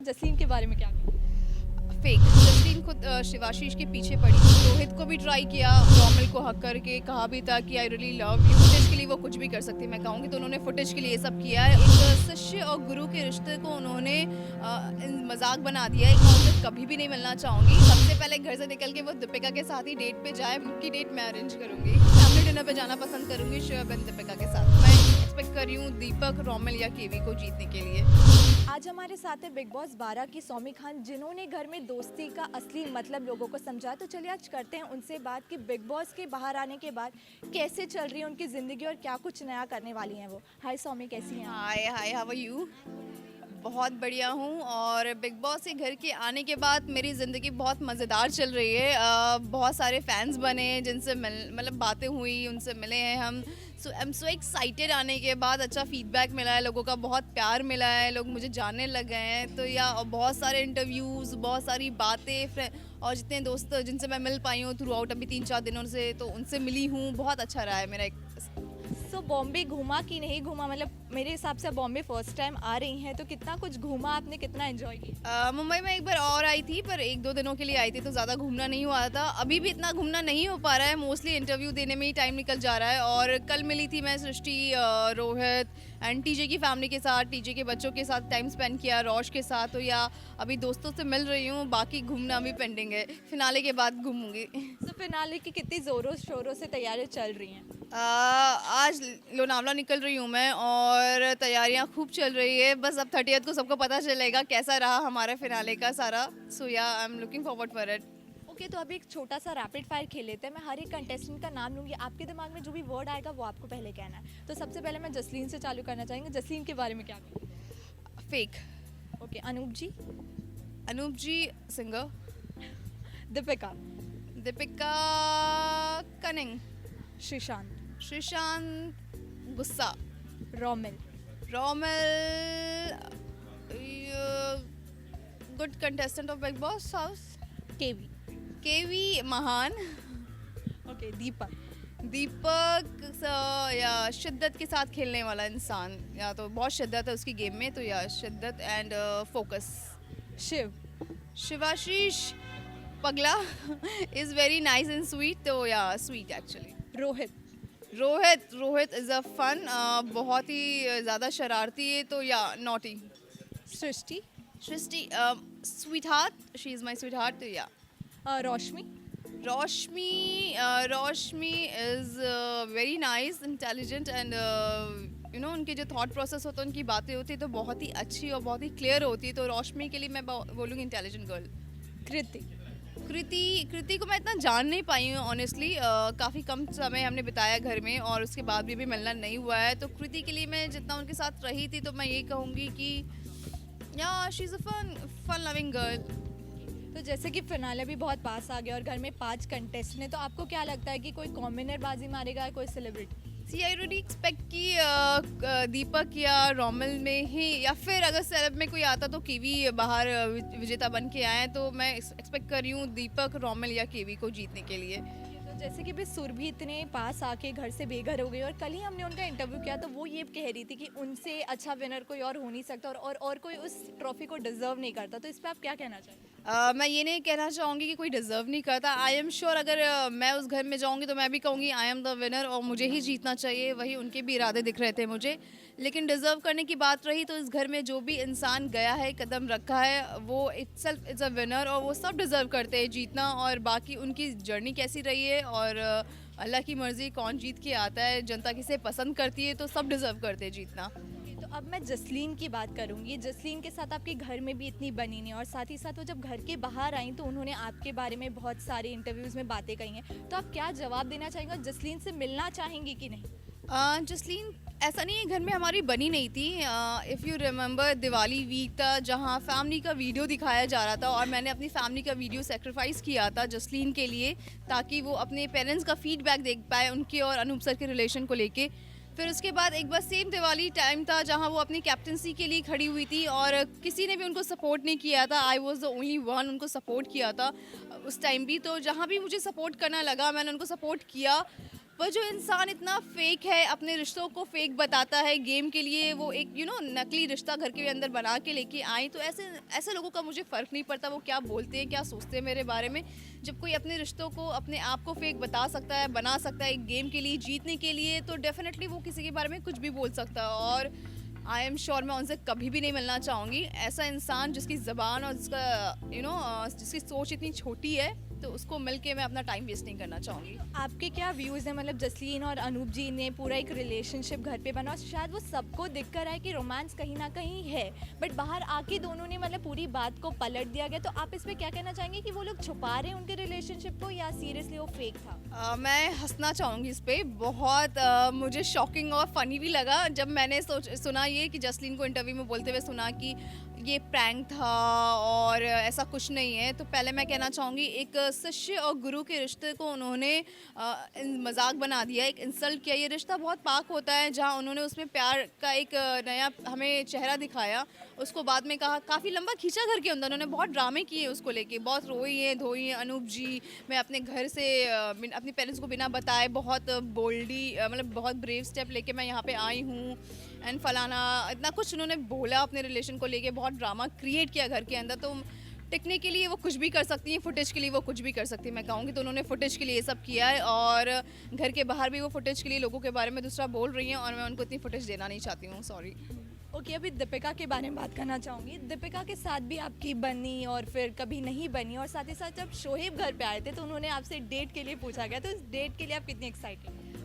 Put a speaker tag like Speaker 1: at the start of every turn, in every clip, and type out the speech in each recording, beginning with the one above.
Speaker 1: जसलीन के बारे में क्या कहेंगे?
Speaker 2: फेक जसलीन खुद शिवाशीष के पीछे पड़ी। रोहित को भी ट्राई किया, रोमिल को हक करके कहा भी था कि I really love you. Footage के लिए वो कुछ भी कर सकती है, मैं कहूँगी। तो उन्होंने फुटेज के लिए ये सब किया है। एक शिष्य और गुरु के रिश्ते को उन्होंने मजाक बना दिया है। मैं उनसे कभी भी नहीं मिलना चाहूँगी। सबसे पहले घर से निकल के वो दीपिका के साथ ही डेट पे जाए। उनकी डेट मैं अरेंज करूँगी। फैमिली डिनर पे जाना पसंद करूँगी शोएब एंड दीपिका के साथ। मैं एक्सपेक्ट कर रही हूँ दीपक, रोमिल या केवी को जीतने के लिए।
Speaker 1: आज हमारे साथ है बिग बॉस 12 की सौमी खान, जिन्होंने घर में दोस्ती का असली मतलब लोगों को समझा। तो चलिए आज करते हैं उनसे बात कि बिग बॉस के बाहर आने के बाद कैसे चल रही है उनकी ज़िंदगी और क्या कुछ नया करने वाली हैं वो। हाय सौमी, कैसी हैं आप?
Speaker 2: हाय हाय, हाउ आर यू? बहुत बढ़िया हूँ। और बिग बॉस के घर के आने के बाद मेरी ज़िंदगी बहुत मज़ेदार चल रही है। बहुत सारे फैंस बने जिनसे मतलब बातें हुई, उनसे मिले हैं हम। सो आई एम सो एक्साइटेड। आने के बाद अच्छा फीडबैक मिला है, लोगों का बहुत प्यार मिला है, लोग मुझे जानने लग गए हैं। तो या और बहुत सारे इंटरव्यूज़, बहुत सारी बातें, और जितने दोस्त जिनसे मैं मिल पाई हूँ थ्रू आउट अभी 3-4 दिनों से, तो उनसे मिली हूँ। बहुत अच्छा रहा है मेरा एक।
Speaker 1: सो बॉम्बे घूमा कि नहीं घूमा? मतलब मेरे हिसाब से बॉम्बे फर्स्ट टाइम आ रही हैं, तो कितना कुछ घूमा आपने, कितना एंजॉय किया?
Speaker 2: मुंबई में एक बार और आई थी, पर 1-2 दिनों के लिए आई थी, तो ज़्यादा घूमना नहीं हुआ था। अभी भी इतना घूमना नहीं हो पा रहा है, मोस्टली इंटरव्यू देने में ही टाइम निकल जा रहा है। और कल मिली थी मैं सृष्टि, रोहित एंड टीजे की फैमिली के साथ, टीजे के बच्चों के साथ टाइम स्पेंड किया, रोश के साथ। तो या अभी दोस्तों से मिल रही हूँ, बाकी घूमना अभी पेंडिंग है। फिनाले के बाद घूमूंगी।
Speaker 1: सो फिनाले की कितनी ज़ोरों शोरों से तैयारियां चल रही हैं?
Speaker 2: आज लोनावला निकल रही हूँ मैं, और तैयारियाँ खूब चल रही है। बस अब 30th को सबको पता चलेगा कैसा रहा हमारा फिनाले का सारा। सो या आई am looking forward for it.
Speaker 1: Okay, तो अभी एक छोटा सा रैपिड फायर खेल लेते हैं। मैं हर एक कंटेस्टेंट का नाम लूंगी, आपके दिमाग में जो भी वर्ड आएगा वो आपको पहले कहना है। तो सबसे पहले मैं जसलीन से चालू करना चाहेंगे। जसलीन के बारे में क्या कहेंगे?
Speaker 2: Fake.
Speaker 1: Okay, Anoop ji.
Speaker 2: Anoop ji singer.
Speaker 1: Deepika.
Speaker 2: Deepika cunning.
Speaker 1: Sreesanth.
Speaker 2: Sreesanth गुस्सा।
Speaker 1: Romil.
Speaker 2: Romil good contestant of Bigg Boss house.
Speaker 1: KV.
Speaker 2: KV महान।
Speaker 1: ओके, दीपक।
Speaker 2: दीपक या शिद्दत के साथ खेलने वाला इंसान, या तो बहुत शिद्दत है उसकी गेम में, तो या शिद्दत एंड फोकस।
Speaker 1: शिव।
Speaker 2: शिवाशीष पगला is very nice and sweet, तो yeah sweet actually.
Speaker 1: Rohit.
Speaker 2: Rohit is a fun, बहुत ही ज़्यादा शरारती है, तो yeah naughty.
Speaker 1: Srishti.
Speaker 2: Srishti sweetheart, she is my sweetheart, तो yeah.
Speaker 1: Roshmi.
Speaker 2: Roshmi is very nice, intelligent and उनके जो थॉट प्रोसेस होता है, उनकी बातें होती है तो बहुत ही अच्छी और बहुत ही क्लियर होती है। तो रोशमी के लिए मैं बोलूँगी इंटेलिजेंट गर्ल।
Speaker 1: कृति।
Speaker 2: कृति को मैं इतना जान नहीं पाई हूँ ऑनेस्टली। काफ़ी कम समय हमने बिताया घर में, और उसके बाद भी मिलना नहीं हुआ है। तो कृति के लिए मैं जितना उनके साथ रही थी, तो मैं ये कहूँगी कि yeah she is a fun loving girl.
Speaker 1: तो जैसे कि फिनाले भी बहुत पास आ गया और घर में 5 कंटेस्टेंट हैं, तो आपको क्या लगता है कि कोई कॉमनर बाजी मारेगा या कोई celebrity?
Speaker 2: See I really expect कि दीपक या रोमिल में ही, या फिर अगर सेलेब में कोई आता तो कीवी बाहर विजेता बन के आए। तो मैं एक्सपेक्ट कर रही हूँ दीपक, रोमिल या कीवी को जीतने के लिए।
Speaker 1: तो जैसे कि भी सुरभि इतने पास आके घर से बेघर हो गई, और कल ही हमने उनका इंटरव्यू किया तो वो ये कह रही थी कि उनसे अच्छा विनर कोई और हो नहीं सकता, और कोई उस ट्रॉफी को डिजर्व नहीं करता। तो इस पर आप क्या कहना चाहेंगे?
Speaker 2: मैं ये नहीं कहना चाहूँगी कि कोई डिज़र्व नहीं करता। आई एम श्योर अगर मैं उस घर में जाऊँगी तो मैं भी कहूँगी आई एम द विनर, और मुझे ही जीतना चाहिए। वही उनके भी इरादे दिख रहे थे मुझे। लेकिन डिज़र्व करने की बात रही, तो इस घर में जो भी इंसान गया है, कदम रखा है, वो इटसेल्फ इज़ अ विनर, और वो सब डिज़र्व करते हैं जीतना। और बाकी उनकी जर्नी कैसी रही है, और अल्लाह की मर्ज़ी, कौन जीत के आता है, जनता किसे पसंद करती है, तो सब डिज़र्व करते हैं जीतना।
Speaker 1: तो अब मैं जसलीन की बात करूंगी। जसलीन के साथ आपके घर में भी इतनी बनी नहीं, और साथ ही साथ वो जब घर के बाहर आई तो उन्होंने आपके बारे में बहुत सारे इंटरव्यूज़ में बातें कही हैं। तो आप क्या जवाब देना चाहेंगे, और जसलीन से मिलना चाहेंगी कि नहीं?
Speaker 2: जसलीन ऐसा नहीं है घर में हमारी बनी नहीं थी। If you remember Diwali week था, जहाँ फैमिली का वीडियो दिखाया जा रहा था, और मैंने अपनी फैमिली का वीडियो सेक्रीफाइस किया था जसलीन के लिए, ताकि वो अपने पेरेंट्स का फीडबैक देख पाए उनके और अनूप सर के रिलेशन को लेके। फिर उसके बाद एक बार सेम दिवाली टाइम था, जहाँ वो अपनी कैप्टनसी के लिए खड़ी हुई थी, और किसी ने भी उनको सपोर्ट नहीं किया था। I was the only one उनको सपोर्ट किया था उस टाइम भी। तो जहाँ भी मुझे सपोर्ट करना लगा, मैंने उनको सपोर्ट किया। वो जो इंसान इतना फेक है, अपने रिश्तों को फेक बताता है गेम के लिए, वो एक नकली रिश्ता घर के अंदर बना के लेके आई, तो ऐसे ऐसे लोगों का मुझे फ़र्क नहीं पड़ता वो क्या बोलते हैं, क्या सोचते हैं मेरे बारे में। जब कोई अपने रिश्तों को, अपने आप को फेक बता सकता है, बना सकता है एक गेम के लिए, जीतने के लिए, तो डेफिनेटली वो किसी के बारे में कुछ भी बोल सकता है। और आई एम श्योर मैं उनसे कभी भी नहीं मिलना चाहूँगी। ऐसा इंसान जिसकी ज़बान और जिसका जिसकी सोच इतनी छोटी है, तो उसको मिल के मैं अपना टाइम वेस्ट नहीं करना चाहूँगी।
Speaker 1: आपके क्या व्यूज़ हैं, मतलब जसलीन और अनूप जी ने पूरा एक रिलेशनशिप घर पे बना और शायद वो सबको दिख कर आए कि रोमांस कहीं ना कहीं है, बट बाहर आके दोनों ने मतलब पूरी बात को पलट दिया गया, तो आप इस पे क्या कहना चाहेंगे कि वो लोग छुपा रहे हैं उनके रिलेशनशिप को या सीरियसली वो फेक था?
Speaker 2: मैं हंसना चाहूँगी इस पे। बहुत मुझे शॉकिंग और फ़नी भी लगा जब मैंने सुना ये कि जसलीन को इंटरव्यू में बोलते हुए सुना कि ये प्रैंक था और ऐसा कुछ नहीं है। तो पहले मैं कहना चाहूँगी, एक शिष्य और गुरु के रिश्ते को उन्होंने मजाक बना दिया, एक इंसल्ट किया। ये रिश्ता बहुत पाक होता है जहाँ उन्होंने उसमें प्यार का एक नया हमें चेहरा दिखाया, उसको बाद में कहा, काफ़ी लंबा खींचा घर के अंदर, उन्होंने बहुत ड्रामे किए उसको लेके, बहुत रोई हैं धोई हैं। अनूप जी, मैं अपने घर से अपने पेरेंट्स को बिना बताए बहुत बोल्डली मतलब बहुत ब्रेव स्टेप लेके मैं यहाँ पे आई हूँ एंड फलाना, इतना कुछ उन्होंने बोला अपने रिलेशन को लेके, बहुत ड्रामा क्रिएट किया घर के अंदर। तो टिकने के लिए वो कुछ भी कर सकती हैं, फुटेज के लिए वो कुछ भी कर सकती हैं मैं कहूँगी। तो उन्होंने फुटेज के लिए ये सब किया है और घर के बाहर भी वो फुटेज के लिए लोगों के बारे में दूसरा बोल रही हैं और मैं उनको इतनी फुटेज देना नहीं चाहती हूँ, सॉरी।
Speaker 1: ओके, अभी दीपिका के बारे में बात करना चाहूँगी। दीपिका के साथ भी आपकी बनी और फिर कभी नहीं बनी, और साथ ही साथ जब शोहेब घर पे आए थे तो उन्होंने आपसे डेट के लिए पूछा गया, तो इस डेट के लिए आप कितनी एक्साइटेड हैं?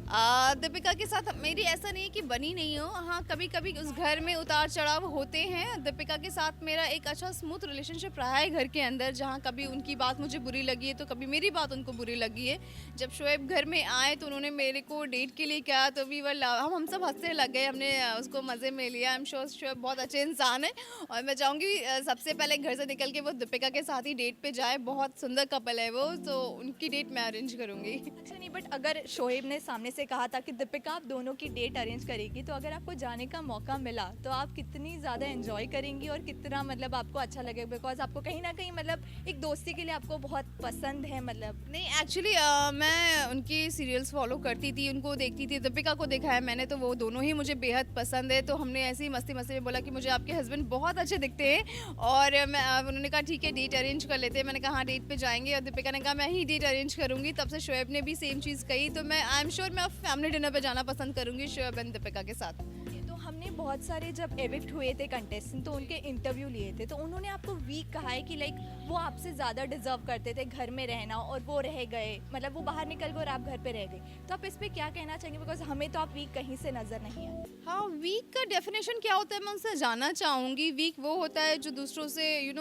Speaker 2: दीपिका के साथ मेरी ऐसा नहीं है कि बनी नहीं हो, हाँ कभी कभी उस घर में उतार चढ़ाव होते हैं। दीपिका के साथ मेरा एक अच्छा स्मूथ रिलेशनशिप रहा है घर के अंदर, जहाँ कभी उनकी बात मुझे बुरी लगी है तो कभी मेरी बात उनको बुरी लगी है। जब शोएब घर में आए तो उन्होंने मेरे को डेट के लिए कहा, तो भी हम सब हंसने लग गए, हमने उसको मज़े में लिया। आई एम श्योर शोएब बहुत अच्छे इंसान है और मैं चाहूँगी सबसे पहले घर से निकल के वो दीपिका के साथ ही डेट पे जाए। बहुत सुंदर कपल है वो, तो उनकी डेट मैं अरेंज करूँगी।
Speaker 1: अच्छा नहीं, बट अगर शोहेब ने सामने से कहा था कि दीपिका आप दोनों की डेट अरेंज करेगी, तो अगर आपको जाने का मौका मिला तो आप कितनी ज़्यादा एंजॉय करेंगी और कितना मतलब आपको अच्छा लगेगा, बिकॉज आपको कहीं ना कहीं मतलब एक दोस्ती के लिए आपको बहुत पसंद है मतलब?
Speaker 2: नहीं एक्चुअली मैं उनकी सीरियल्स फॉलो करती थी, उनको देखती थी। दीपिका को देखा है मैंने, तो वो दोनों ही मुझे बेहद पसंद है। तो हमने ऐसे ही मस्ती मस्ती में बोला कि मुझे आपके हस्बैंड बहुत अच्छे दिखते हैं और उन्होंने कहा ठीक है डेट अरेंज कर लेते हैं। मैंने कहा हाँ डेट पे जाएंगे, और दीपिका ने कहा मैं ही डेट अरेंज करूँगी। तब से शोएब ने भी सेम चीज़ कही। तो मैं आई एम श्योर मैं फैमिली डिनर पे जाना पसंद करूँगी शोएब एंड दीपिका के साथ।
Speaker 1: तो हमने बहुत सारे जब एविक्ट हुए थे कंटेस्टेंट, तो उनके इंटरव्यू लिए थे, तो उन्होंने आपको वीक कहा है कि लाइक वो आपसे ज़्यादा डिजर्व करते थे घर में रहना और वो रह गए, मतलब वो बाहर निकल गए और आप घर पे रह गए। तो आप इस पर क्या कहना चाहेंगे, बिकॉज हमें तो आप वीक कहीं से नज़र नहीं है।
Speaker 2: हाँ, वीक का डेफिनेशन क्या होता है मैं उनसे जानना चाहूँगी। वीक वो होता है जो दूसरों से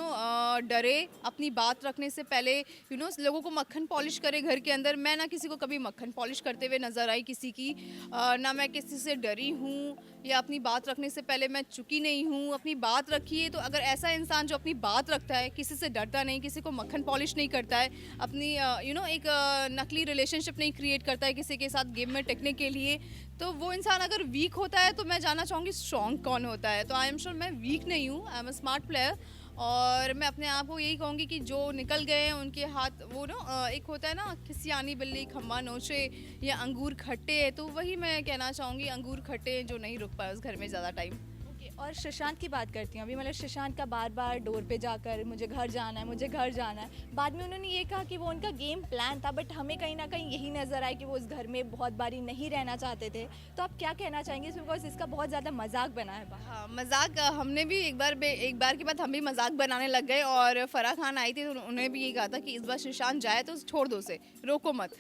Speaker 2: डरे, अपनी बात रखने से पहले लोगों को मक्खन पॉलिश करे घर के अंदर। मैं ना किसी को कभी मक्खन पॉलिश करते हुए नज़र आई किसी की, ना मैं किसी से डरी हूँ या अपनी बात रखने से पहले मैं चुकी नहीं हूँ। अपनी बात रखिए। तो अगर ऐसा इंसान जो अपनी बात रखता है, किसी से डरता नहीं, किसी को मक्खन पॉलिश नहीं करता है, अपनी एक नकली रिलेशनशिप नहीं क्रिएट करता है किसी के साथ गेम में टिकने के लिए, तो वो इंसान अगर वीक होता है तो मैं जानना चाहूँगी स्ट्रॉन्ग कौन होता है। तो आई एम श्योर मैं वीक नहीं हूँ, I am a smart player. और मैं अपने आप को यही कहूँगी कि जो निकल गए हैं उनके हाथ, वो एक होता है ना खिसियानी बिल्ली खम्मा नोचे या अंगूर खट्टे है, तो वही मैं कहना चाहूँगी, अंगूर खट्टे जो नहीं रुक पाए उस घर में ज़्यादा टाइम।
Speaker 1: और सुशांत की बात करती हूँ अभी, मतलब सुशांत का बार बार डोर पे जाकर मुझे घर जाना है, मुझे घर जाना है। बाद में उन्होंने ये कहा कि वो उनका गेम प्लान था, बट हमें कहीं ना कहीं यही नज़र आया कि वो उस घर में बहुत बारी नहीं रहना चाहते थे। तो आप क्या कहना चाहेंगे, बिकॉज इसका बहुत ज़्यादा मजाक बना है बाहर।
Speaker 2: हाँ, मजाक हमने भी एक बार के बाद हम भी मजाक बनाने लग गए। और फराह खान आई थी तो उन्होंने भी ये कहा था कि इस बार सुशांत जाए तो छोड़ दो उसे, रोको मत।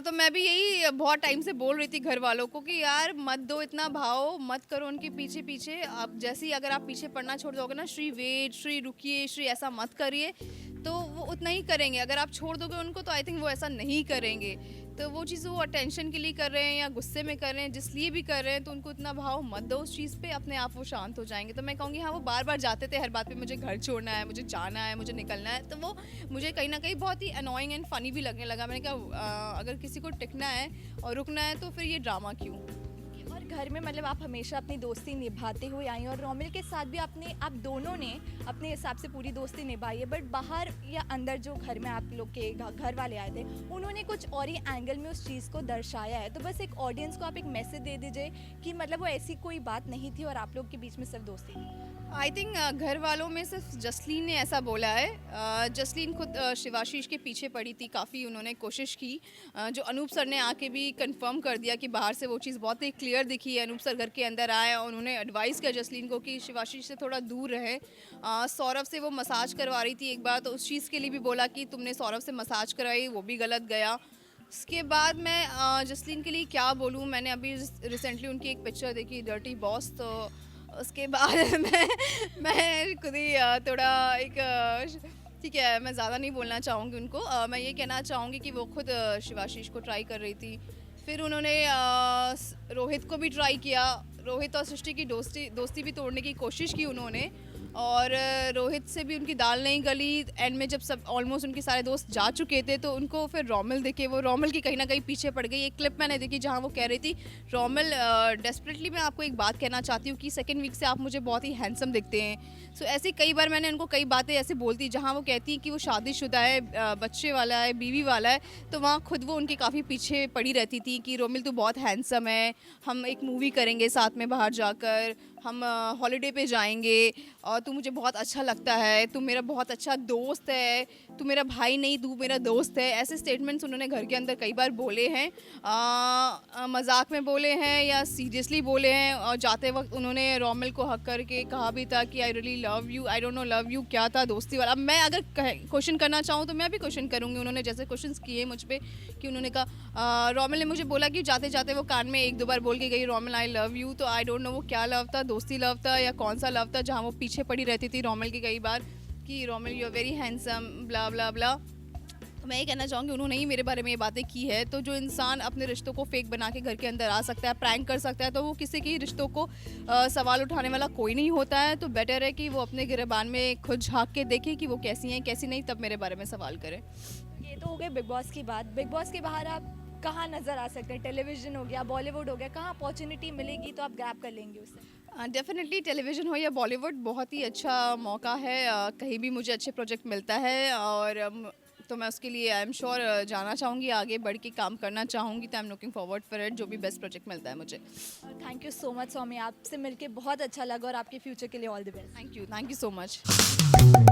Speaker 2: तो मैं भी यही बहुत टाइम से बोल रही थी घर वालों को कि यार मत दो इतना भाव, मत करो उनके पीछे पीछे। आप जैसे ही अगर आप पीछे पड़ना छोड़ दोगे ना, श्री वेट, श्री रुकिए, श्री ऐसा मत करिए, तो वो उतना ही करेंगे। अगर आप छोड़ दोगे उनको तो आई थिंक वो ऐसा नहीं करेंगे। तो वो चीज़ वो अटेंशन के लिए कर रहे हैं या गुस्से में कर रहे हैं, जिस लिए भी कर रहे हैं, तो उनको इतना भाव मत दो उस चीज़ पे, अपने आप वो शांत हो जाएंगे। तो मैं कहूँगी हाँ, वो बार बार जाते थे हर बात पे, मुझे घर छोड़ना है, मुझे जाना है, मुझे निकलना है, तो वो मुझे कहीं ना कहीं बहुत ही अनोइंग एंड फनी भी लगने लगा। मैंने कहा अगर किसी को टिकना है और रुकना है तो फिर ये ड्रामा क्यों।
Speaker 1: और घर में मतलब आप हमेशा अपनी दोस्ती निभाते हुए आई हैं और रोमिल के साथ भी आप दोनों ने अपने हिसाब से पूरी दोस्ती निभाई है, बट बाहर या अंदर जो घर में आप लोग के घर वाले आए थे उन्होंने कुछ और ही एंगल में उस चीज़ को दर्शाया है। तो बस एक ऑडियंस को आप एक मैसेज दे दीजिए कि मतलब वो ऐसी कोई बात नहीं थी और आप लोग के बीच में सिर्फ दोस्ती थी।
Speaker 2: आई थिंक घर वालों में सिर्फ जसलीन ने ऐसा बोला है। जसलीन खुद शिवाशीष के पीछे पड़ी थी, काफ़ी उन्होंने कोशिश की। जो अनूप सर ने आके भी कंफर्म कर दिया कि बाहर से वो चीज़ बहुत ही क्लियर दिखी है। अनूप सर घर के अंदर आए और उन्होंने एडवाइस किया जसलीन को कि शिवाशीष से थोड़ा दूर रहे। सौरभ से वो मसाज करवा रही थी एक बार, तो उस चीज़ के लिए भी बोला कि तुमने सौरभ से मसाज करवाई, वो भी गलत गया। उसके बाद मैं जसलीन के लिए क्या बोलूँ, मैंने अभी रिसेंटली उनकी एक पिक्चर देखी डर्टी बॉस, तो उसके बाद मैं खुद ही थोड़ा ठीक है, मैं ज़्यादा नहीं बोलना चाहूँगी उनको। मैं ये कहना चाहूँगी कि वो खुद शिवाशीष को ट्राई कर रही थी। फिर उन्होंने रोहित को भी ट्राई किया। रोहित और सृष्टि की दोस्ती भी तोड़ने की कोशिश की उन्होंने, और रोहित से भी उनकी दाल नहीं गली। एंड में जब सब ऑलमोस्ट उनके सारे दोस्त जा चुके थे तो उनको फिर रोमिल दिखे, वो रोमिल की कहीं ना कहीं पीछे पड़ गई। एक क्लिप मैंने देखी जहाँ वो कह रही थी, रोमिल डेस्परेटली मैं आपको एक बात कहना चाहती हूँ कि सेकंड वीक से आप मुझे बहुत ही हैंडसम दिखते हैं। सो ऐसी कई बार मैंने उनको कई बातें ऐसे बोलती जहाँ वो कहती हैं कि वो शादीशुदा है, बच्चे वाला है, बीवी वाला है, तो वहाँ खुद वो उनके काफ़ी पीछे पड़ी रहती थी कि रोमिल तू बहुत हैंडसम है, हम एक मूवी करेंगे साथ में बाहर जाकर, हम हॉलीडे पे जाएंगे और तू मुझे बहुत अच्छा लगता है, तू मेरा बहुत अच्छा दोस्त है, तू मेरा भाई नहीं तू मेरा दोस्त है। ऐसे स्टेटमेंट्स उन्होंने घर के अंदर कई बार बोले हैं, मजाक में बोले हैं या सीरियसली बोले हैं। और जाते वक्त उन्होंने रोमिल को हक करके कहा भी था कि I really love you. I don't know love you क्या था, दोस्ती वाला। अब मैं अगर क्वेश्चन करना चाहूँ तो मैं भी क्वेश्चन करूँगी। उन्होंने जैसे क्वेश्चन किए मुझ पर कि उन्होंने कहा, रोमिल ने मुझे बोला कि जाते जाते वो कान में एक दो बार बोल के गई रोमिल आई लव यू। तो आई डोंट नो वो क्या लव था, दोस्ती लव था या कौन सा लव था, जहाँ वो पीछे पड़ी रहती थी रोमिल की कई बार कि Romil you are very handsome blah blah blah. तो मैं ये कहना चाहूँगी उन्होंने ही मेरे बारे में ये बातें की है। तो जो इंसान अपने रिश्तों को फेक बना के घर के अंदर आ सकता है, प्रैंक कर सकता है, तो वो किसी के रिश्तों को सवाल उठाने वाला कोई नहीं होता है। तो बेटर है कि वो अपने गिरबान में खुद झाँक के देखे कि वो कैसी हैं कैसी नहीं, तब मेरे बारे में सवाल करें।
Speaker 1: ये तो हो गए बिग बॉस की बात। बिग बॉस के बाहर आप कहाँ नज़र आ सकते हैं? टेलीविज़न हो गया, बॉलीवुड हो गया, कहाँ अपॉर्चुनिटी मिलेगी तो आप ग्रैब कर लेंगे उसे?
Speaker 2: डेफिनेटली टेलीविज़न हो या बॉलीवुड, बहुत ही अच्छा मौका है। कहीं भी मुझे अच्छे प्रोजेक्ट मिलता है और तो मैं उसके लिए आई एम श्योर जाना चाहूँगी, आगे बढ़ के काम करना चाहूँगी। तो I am looking forward for it, जो भी बेस्ट प्रोजेक्ट मिलता है मुझे।
Speaker 1: Thank you so much Saumya, आपसे मिलके बहुत अच्छा लगा और आपके फ्यूचर के लिए all the best.
Speaker 2: Thank you so much.